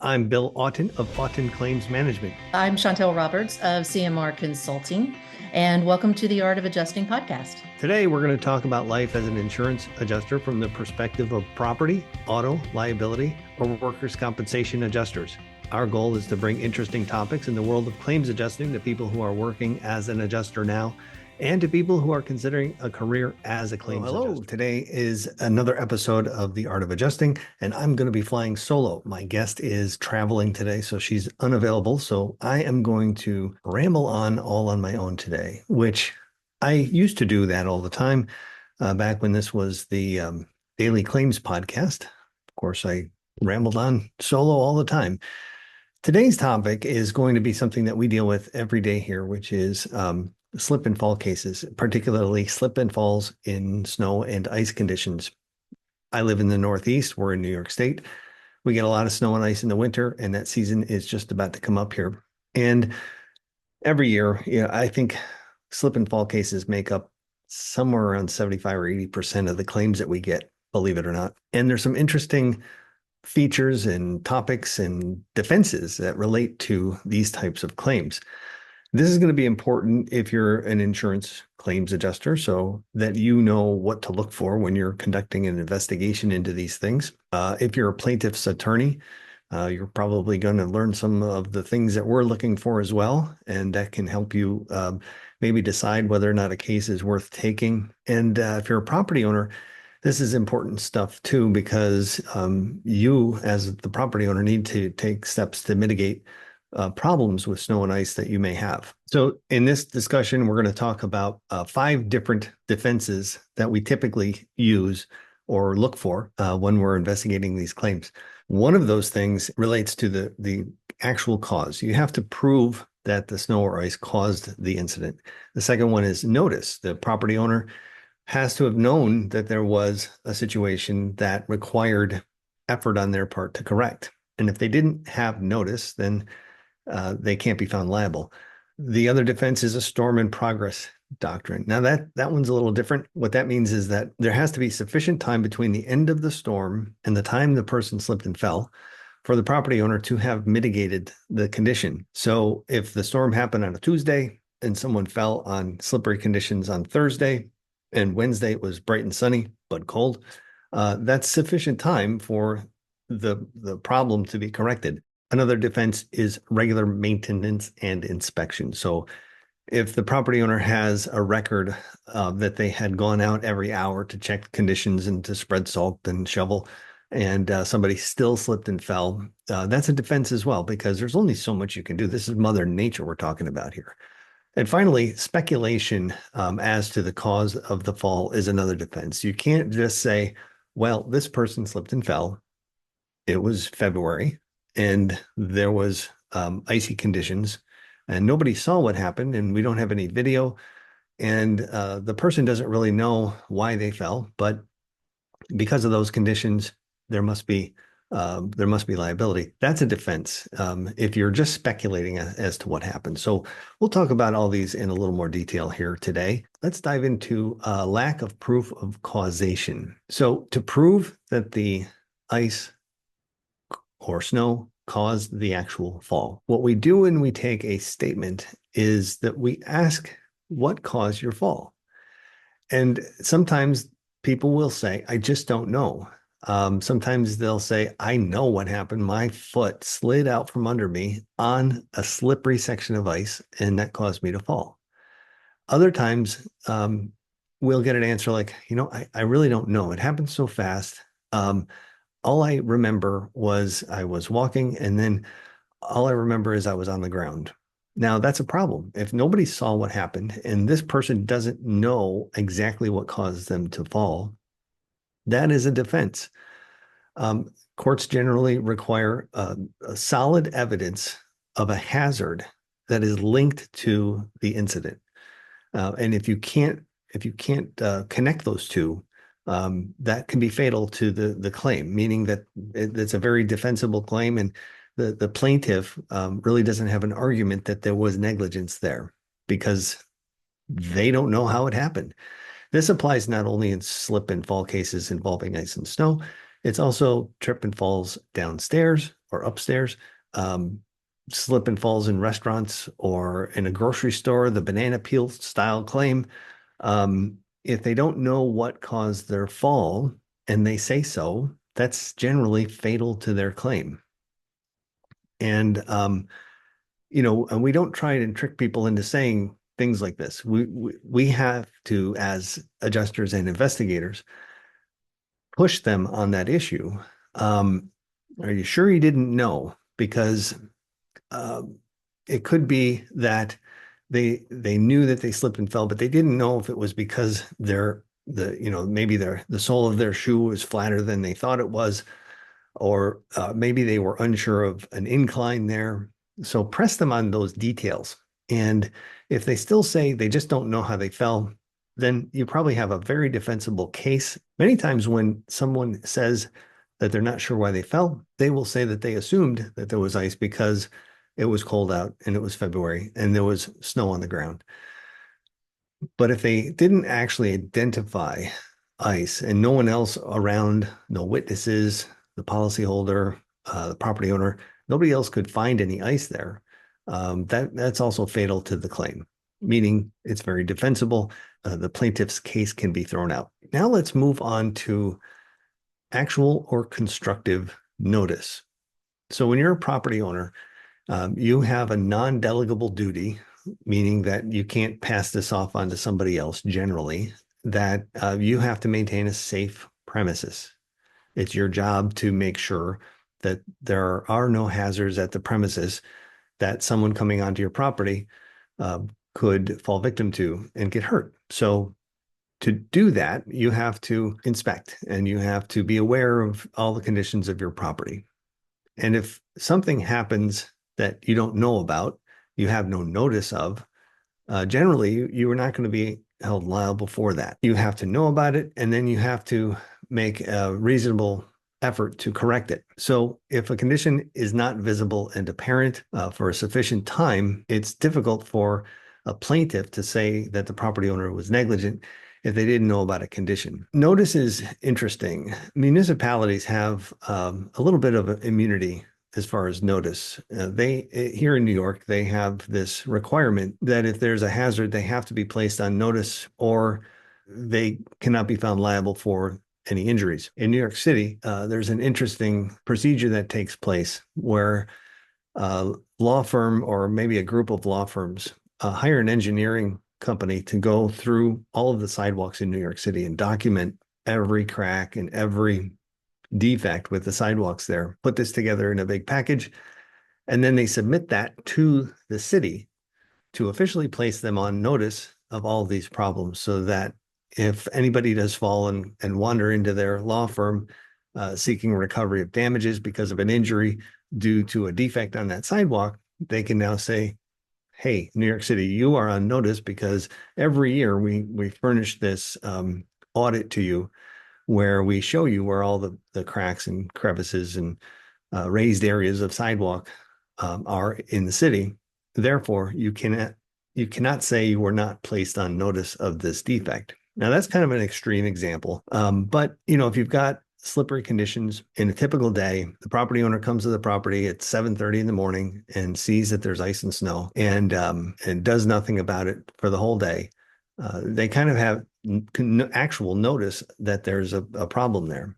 I'm Bill Auten of Auten Claims Management. I'm Chantel Roberts of CMR Consulting, and welcome to the Art of Adjusting podcast. Today, we're going to talk about life as an insurance adjuster from the perspective of property, auto, liability, or workers' compensation adjusters. Our goal is to bring interesting topics in the world of claims adjusting to people who are working as an adjuster now and to people who are considering a career as a claims adjuster. Today is another episode of The Art of Adjusting, and I'm going to be flying solo. My guest is traveling today, so she's unavailable. So I am going to ramble on all on my own today, which I used to do that all the time back when this was the Daily Claims podcast. Of course, I rambled on solo all the time. Today's topic is going to be something that we deal with every day here, which is slip and fall cases, particularly slip and falls in snow and ice conditions. I live in the Northeast. We're in New York State. We get a lot of snow and ice in the winter, and that season is just about to come up here. And every year, I think slip and fall cases make up somewhere around 75 or 80% of the claims that we get, believe it or not. And there's some interesting features and topics and defenses that relate to these types of claims. This is going to be important if you're an insurance claims adjuster so that you know what to look for when you're conducting an investigation into these things. If you're a plaintiff's attorney, you're probably going to learn some of the things that we're looking for as well, and that can help you maybe decide whether or not a case is worth taking. And if you're a property owner, this is important stuff too, because you as the property owner need to take steps to mitigate problems with snow and ice that you may have. So in this discussion, we're going to talk about 5 different defenses that we typically use or look for when we're investigating these claims. One of those things relates to the actual cause. You have to prove that the snow or ice caused the incident. The second one is notice. The property owner has to have known that there was a situation that required effort on their part to correct. And if they didn't have notice, then they can't be found liable. The other defense is a storm in progress doctrine. Now that one's a little different. What that means is that there has to be sufficient time between the end of the storm and the time the person slipped and fell for the property owner to have mitigated the condition. So if the storm happened on a Tuesday and someone fell on slippery conditions on Thursday and Wednesday it was bright and sunny but cold, that's sufficient time for the problem to be corrected. Another defense is regular maintenance and inspection. So if the property owner has a record that they had gone out every hour to check conditions and to spread salt and shovel, and somebody still slipped and fell, that's a defense as well, because there's only so much you can do. This is Mother Nature we're talking about here. And finally, speculation as to the cause of the fall is another defense. You can't just say, well, this person slipped and fell. It was February and there was icy conditions and nobody saw what happened and we don't have any video and the person doesn't really know why they fell, but because of those conditions, there must be liability. That's a defense if you're just speculating as to what happened. So we'll talk about all these in a little more detail here today. Let's dive into lack of proof of causation. So to prove that the ice or snow caused the actual fall, what we do when we take a statement is that we ask, what caused your fall? And sometimes people will say, I just don't know. Sometimes they'll say, I know what happened. My foot slid out from under me on a slippery section of ice, and that caused me to fall. Other times, we'll get an answer like, I really don't know. It happened so fast. All I remember was I was walking, and then all I remember is I was on the ground. Now, that's a problem. If nobody saw what happened, and this person doesn't know exactly what caused them to fall, that is a defense. Courts generally require a solid evidence of a hazard that is linked to the incident. And if you can't connect those two, that can be fatal to the claim, meaning that it's a very defensible claim, and the plaintiff really doesn't have an argument that there was negligence there because they don't know how it happened. This applies not only in slip and fall cases involving ice and snow, It's also trip and falls downstairs or upstairs, slip and falls in restaurants or in a grocery store, the banana peel style claim. If they don't know what caused their fall and they say so, that's generally fatal to their claim. And and we don't try and trick people into saying things like this. We have to, as adjusters and investigators, push them on that issue. Um, are you sure you didn't know? Because uh, it could be that they knew that they slipped and fell, but they didn't know if it was because maybe the sole of their shoe was flatter than they thought it was, or maybe they were unsure of an incline there. So press them on those details. And if they still say they just don't know how they fell, then you probably have a very defensible case. Many times when someone says that they're not sure why they fell, they will say that they assumed that there was ice because it was cold out and it was February and there was snow on the ground. But if they didn't actually identify ice and no one else around, no witnesses, the policyholder, the property owner, nobody else could find any ice there, that's also fatal to the claim, meaning it's very defensible. The plaintiff's case can be thrown out. Now let's move on to actual or constructive notice. So when you're a property owner, you have a non-delegable duty, meaning that you can't pass this off onto somebody else generally, that you have to maintain a safe premises. It's your job to make sure that there are no hazards at the premises that someone coming onto your property could fall victim to and get hurt. So to do that, you have to inspect and you have to be aware of all the conditions of your property. And if something happens that you don't know about, you have no notice of, generally you are not going to be held liable for that. You have to know about it, and then you have to make a reasonable effort to correct it. So if a condition is not visible and apparent for a sufficient time, it's difficult for a plaintiff to say that the property owner was negligent if they didn't know about a condition. Notice is interesting. Municipalities have a little bit of immunity as far as notice. Here in New York, they have this requirement that if there's a hazard, they have to be placed on notice or they cannot be found liable for any injuries. In New York City, there's an interesting procedure that takes place where a law firm or maybe a group of law firms hire an engineering company to go through all of the sidewalks in New York City and document every crack and every defect with the sidewalks there, put this together in a big package, and then they submit that to the city to officially place them on notice of all of these problems so that if anybody does fall and wander into their law firm seeking recovery of damages because of an injury due to a defect on that sidewalk, they can now say, hey, New York City, you are on notice because every year we furnish this audit to you where we show you where all the cracks and crevices and raised areas of sidewalk are in the city. Therefore, you cannot say you were not placed on notice of this defect. Now, that's kind of an extreme example. But, if you've got slippery conditions in a typical day, the property owner comes to the property at 7:30 in the morning and sees that there's ice and snow and does nothing about it for the whole day. They kind of have actual notice that there's a problem there.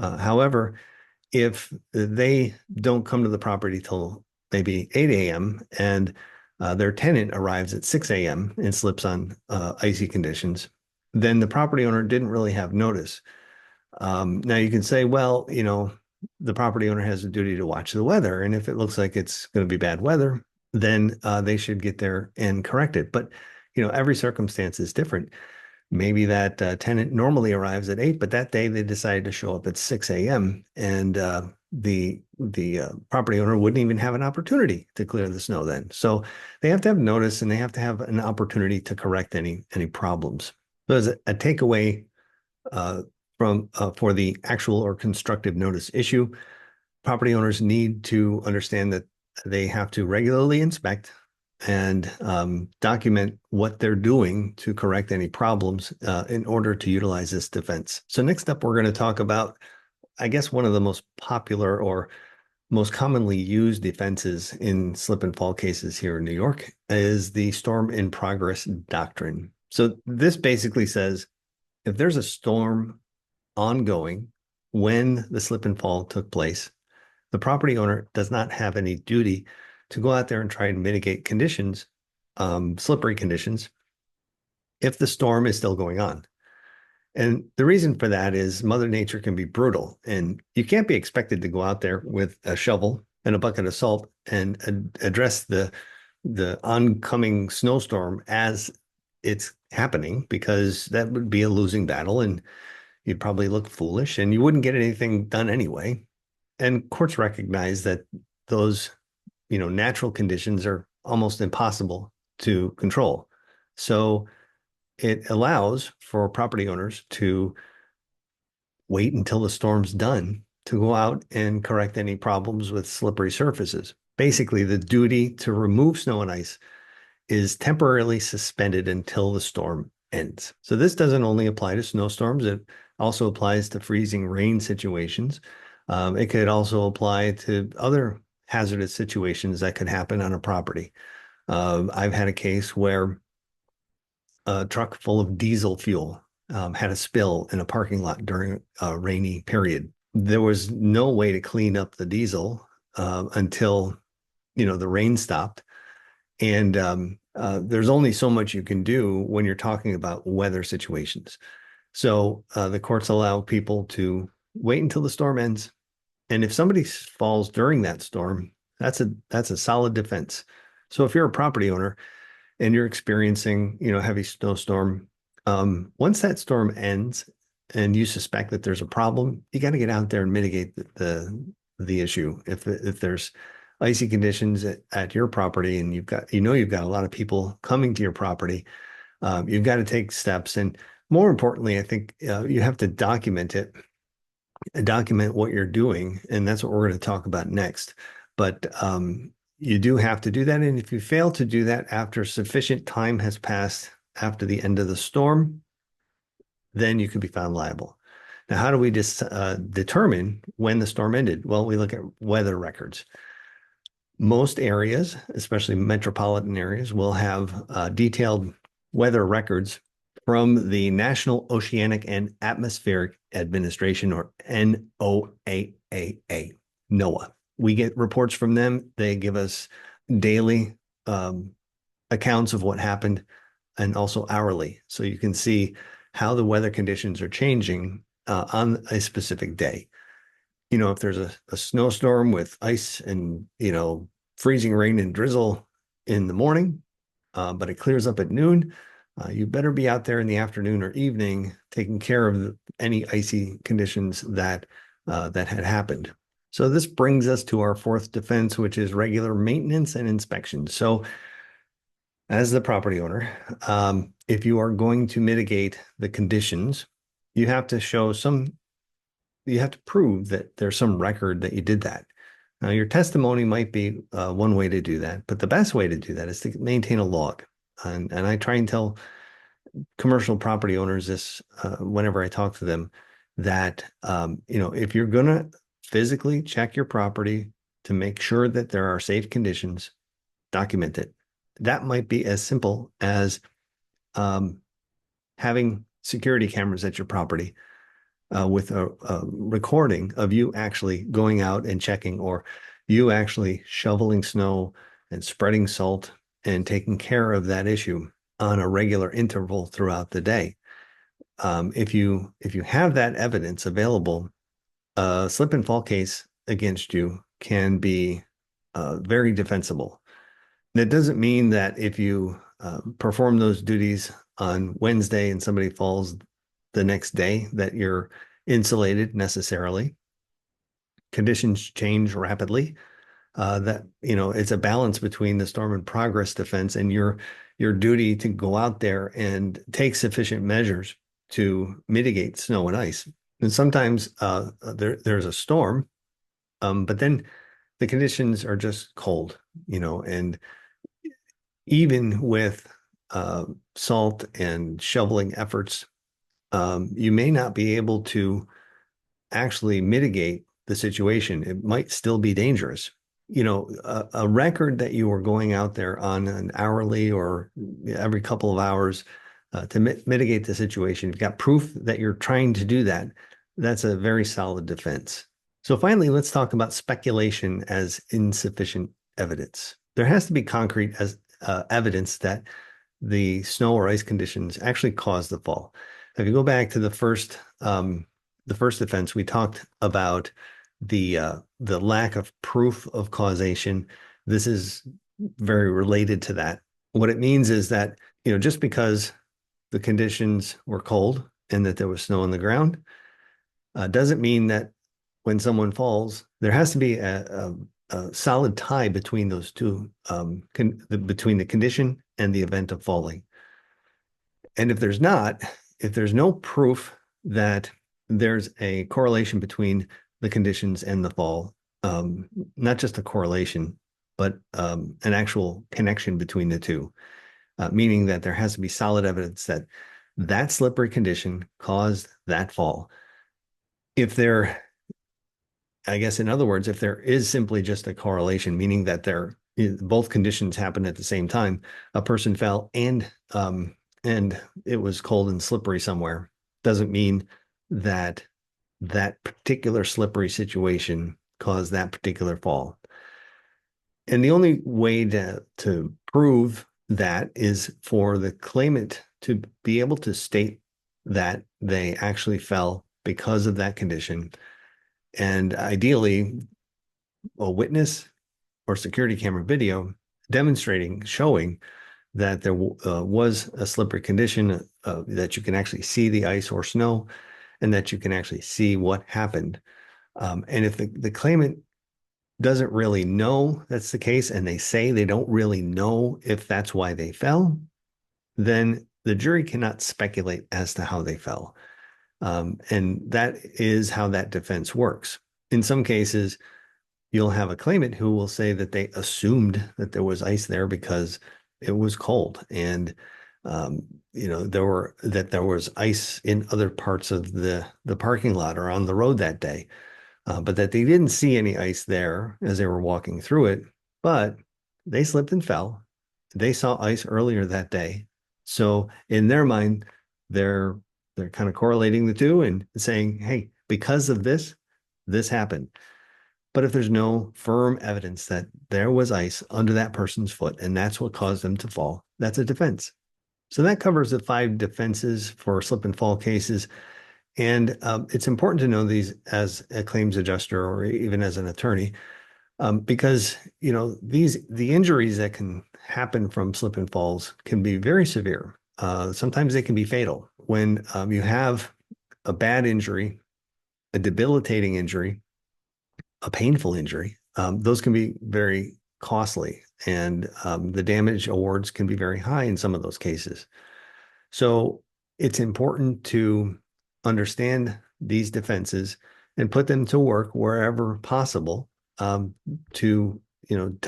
However, if they don't come to the property till maybe 8 a.m. and their tenant arrives at 6 a.m. and slips on icy conditions, then the property owner didn't really have notice. Now you can say, well, the property owner has a duty to watch the weather. And if it looks like it's going to be bad weather, then they should get there and correct it. But, every circumstance is different. Maybe that tenant normally arrives at 8, but that day they decided to show up at 6 a.m. and the property owner wouldn't even have an opportunity to clear the snow then. So they have to have notice and they have to have an opportunity to correct any problems. So as a takeaway for the actual or constructive notice issue, property owners need to understand that they have to regularly inspect and document what they're doing to correct any problems in order to utilize this defense. So next up, we're going to talk about I guess one of the most popular or most commonly used defenses in slip and fall cases here in New York is the storm in progress doctrine. So this basically says if there's a storm ongoing when the slip and fall took place, the property owner does not have any duty to go out there and try and mitigate conditions, slippery conditions, if the storm is still going on. And the reason for that is Mother Nature can be brutal, and you can't be expected to go out there with a shovel and a bucket of salt and address the oncoming snowstorm as it's happening, because that would be a losing battle, and you'd probably look foolish, and you wouldn't get anything done anyway. And courts recognize that those, natural conditions are almost impossible to control. So it allows for property owners to wait until the storm's done to go out and correct any problems with slippery surfaces. Basically, the duty to remove snow and ice is temporarily suspended until the storm ends. So this doesn't only apply to snowstorms, it also applies to freezing rain situations. It could also apply to other hazardous situations that could happen on a property. I've had a case where a truck full of diesel fuel had a spill in a parking lot during a rainy period. There was no way to clean up the diesel until the rain stopped. And there's only so much you can do when you're talking about weather situations. So the courts allow people to wait until the storm ends. And if somebody falls during that storm, that's a solid defense. So if you're a property owner and you're experiencing, heavy snowstorm, once that storm ends and you suspect that there's a problem, you got to get out there and mitigate the issue. If there's icy conditions at your property and you've got a lot of people coming to your property, you've got to take steps. And more importantly, I think you have to document it, document what you're doing, and that's what we're going to talk about next. But you do have to do that. And if you fail to do that after sufficient time has passed after the end of the storm, then you could be found liable. Now, how do we determine when the storm ended? Well, we look at weather records. Most areas, especially metropolitan areas, will have detailed weather records from the National Oceanic and Atmospheric Administration, or NOAA, NOAA. We get reports from them. They give us daily accounts of what happened, and also hourly. So you can see how the weather conditions are changing on a specific day. If there's a snowstorm with ice and, freezing rain and drizzle in the morning, but it clears up at noon, you better be out there in the afternoon or evening taking care of any icy conditions that had happened. So this brings us to our fourth defense, which is regular maintenance and inspection. So as the property owner, if you are going to mitigate the conditions, you have to prove that there's some record that you did that. Now, your testimony might be one way to do that, but the best way to do that is to maintain a log. And I try and tell commercial property owners this whenever I talk to them, that if you're going to physically check your property to make sure that there are safe conditions, document it. That might be as simple as having security cameras at your property with a recording of you actually going out and checking, or you actually shoveling snow and spreading salt and taking care of that issue on a regular interval throughout the day. If you have that evidence available, a slip and fall case against you can be very defensible. That doesn't mean that if you perform those duties on Wednesday and somebody falls the next day that you're insulated necessarily. Conditions change rapidly. It's a balance between the storm in progress defense and your duty to go out there and take sufficient measures to mitigate snow and ice. And sometimes there's a storm, but then the conditions are just cold, and even with salt and shoveling efforts, you may not be able to actually mitigate the situation. It might still be dangerous. A record that you were going out there on an hourly or every couple of hours to mitigate the situation, you've got proof that you're trying to do that. That's a very solid defense. So finally, let's talk about speculation as insufficient evidence. There has to be concrete as evidence that the snow or ice conditions actually caused the fall. If you go back to the first defense, we talked about the lack of proof of causation. This is very related to that. What it means is that, just because the conditions were cold and that there was snow on the ground, doesn't mean that when someone falls, there has to be a solid tie between those two, between the condition and the event of falling. And if there's no proof that there's a correlation between the conditions and the fall, not just a correlation, but an actual connection between the two, meaning that there has to be solid evidence that that slippery condition caused that fall. I guess, in other words, if there is simply just a correlation, meaning that both conditions happened at the same time, a person fell and it was cold and slippery somewhere, doesn't mean that that particular slippery situation caused that particular fall. And the only way to prove that is for the claimant to be able to state that they actually fell because of that condition. And ideally, a witness or security camera video showing that there was a slippery condition, that you can actually see the ice or snow, and that you can actually see what happened. And if the claimant doesn't really know that's the case, and they say they don't really know if that's why they fell, then the jury cannot speculate as to how they fell. And that is how that defense works. In some cases, you'll have a claimant who will say that they assumed that there was ice there because it was cold, and there was ice in other parts of the parking lot or on the road that day, but that they didn't see any ice there as they were walking through it. But they slipped and fell. They saw ice earlier that day, so in their mind, they're kind of correlating the two and saying, "Hey, because of this, this happened." But if there's no firm evidence that there was ice under that person's foot and that's what caused them to fall, that's a defense. So that covers the 5 defenses for slip and fall cases. And it's important to know these as a claims adjuster or even as an attorney, because the injuries that can happen from slip and falls can be very severe. Sometimes they can be fatal. When you have a bad injury, a debilitating injury, a painful injury, those can be very costly, and the damage awards can be very high in some of those cases. So it's important to understand these defenses and put them to work wherever possible, to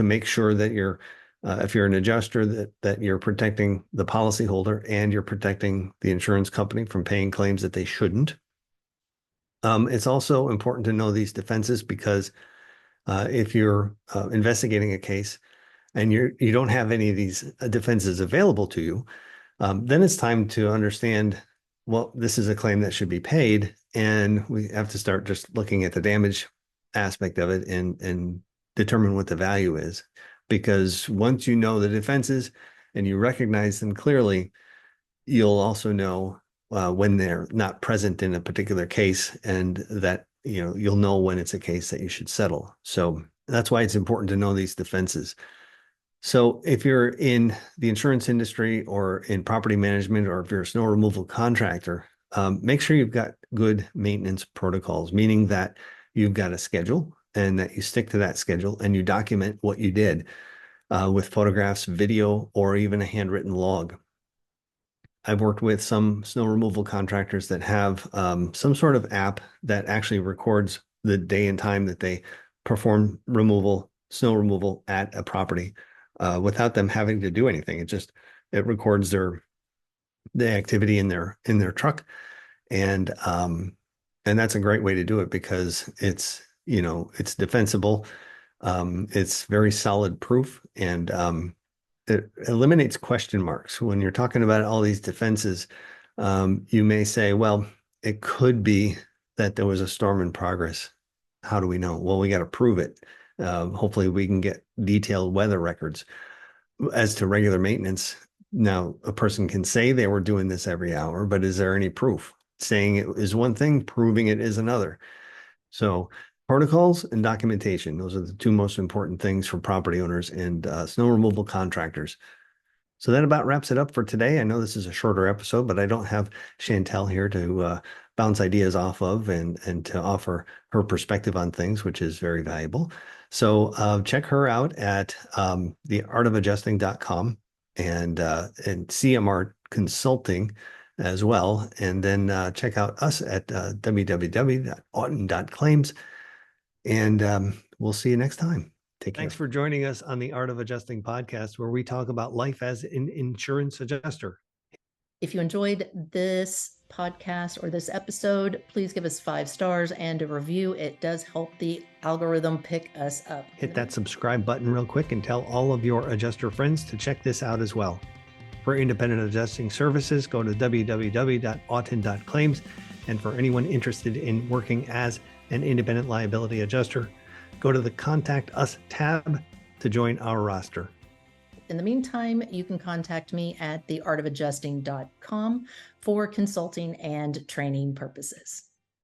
make sure that if you're an adjuster, that you're protecting the policyholder and you're protecting the insurance company from paying claims that they shouldn't. It's also important to know these defenses because if you're investigating a case and you don't have any of these defenses available to you, then it's time to understand, well, this is a claim that should be paid, and we have to start just looking at the damage aspect of it and determine what the value is. Because once you know the defenses and you recognize them clearly, you'll also know when they're not present in a particular case, and that you'll know when it's a case that you should settle. So that's why it's important to know these defenses. So if you're in the insurance industry or in property management, or if you're a snow removal contractor, make sure you've got good maintenance protocols, meaning that you've got a schedule and that you stick to that schedule and you document what you did with photographs, video, or even a handwritten log. I've worked with some snow removal contractors that have some sort of app that actually records the day and time that they perform snow removal at a property, without them having to do anything. It records the activity in their truck, and And that's a great way to do it because it's defensible. It's very solid proof, and it eliminates question marks. When you're talking about all these defenses, you may say, well, it could be that there was a storm in progress. How do we know? Well, we got to prove it. Hopefully we can get detailed weather records. As to regular maintenance, now a person can say they were doing this every hour, but is there any proof? Saying it is one thing, proving it is another. So protocols and documentation, those are the two most important things for property owners and snow removal contractors. So that about wraps it up for today. I know this is a shorter episode, but I don't have Chantel here to bounce ideas off of and to offer her perspective on things, which is very valuable. So check her out at theartofadjusting.com and CMR Consulting as well. And then check out us at www.auten.claims. And we'll see you next time. Take care. Thanks for joining us on the Art of Adjusting podcast, where we talk about life as an insurance adjuster. If you enjoyed this podcast or this episode, please give us 5 stars and a review. It does help the algorithm pick us up. Hit that subscribe button real quick and tell all of your adjuster friends to check this out as well. For independent adjusting services, go to www.auten.claims. And for anyone interested in working as an independent liability adjuster, go to the Contact Us tab to join our roster. In the meantime, you can contact me at theartofadjusting.com for consulting and training purposes.